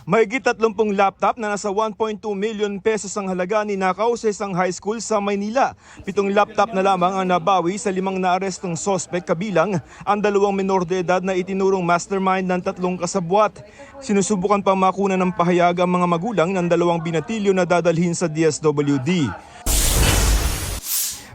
Mahigit 30 laptop na nasa 1.2 million pesos ang halaga ninakaw sa isang high school sa Maynila. 7 laptop na lamang ang nabawi sa 5 naarestong sospek kabilang ang 2 menor de edad na itinurong mastermind ng 3 kasabwat. Sinusubukan pang makuna ng pahayag ang mga magulang ng 2 binatilyo na dadalhin sa DSWD.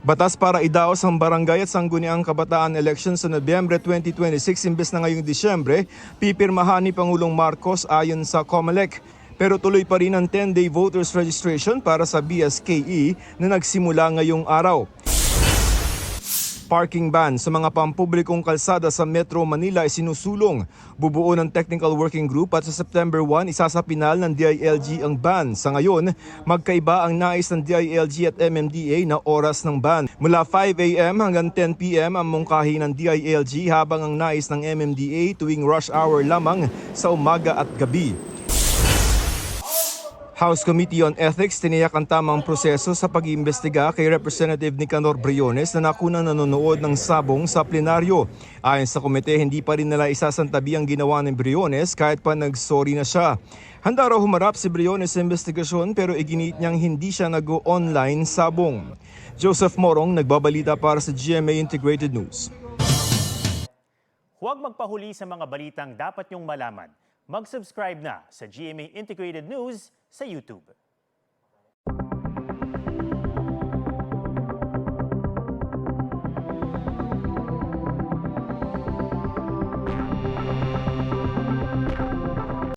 Batas para idaos ang barangay at sangguniang kabataan election sa Nobyembre 2026 imbes na ngayong Disyembre, pipirmahan ni Pangulong Marcos ayon sa COMELEC. Pero tuloy pa rin ang 10-day voters registration para sa BSKE na nagsimula ngayong araw. Parking ban sa mga pampublikong kalsada sa Metro Manila ay sinusulong. Bubuo ng Technical Working Group at sa September 1 isasapinal ng DILG ang ban. Sa ngayon, magkaiba ang nais ng DILG at MMDA na oras ng ban. Mula 5 a.m. hanggang 10 p.m. ang mungkahi ng DILG habang ang nais ng MMDA tuwing rush hour lamang sa umaga at gabi. House Committee on Ethics tiniyak ang tamang proseso sa pag-iimbestiga kay Representative Nicanor Briones na nakunang nanonood ng sabong sa plenaryo. Ayon sa komite, hindi pa rin nila isasantabi ang ginawa ng Briones kahit pa nag-sorry na siya. Handa raw humarap si Briones sa investigasyon pero iginit niyang hindi siya nag-online sabong. Joseph Morong, nagbabalita para sa GMA Integrated News. Huwag magpahuli sa mga balitang dapat niyong malaman. Mag-subscribe na sa GMA Integrated News sa YouTube.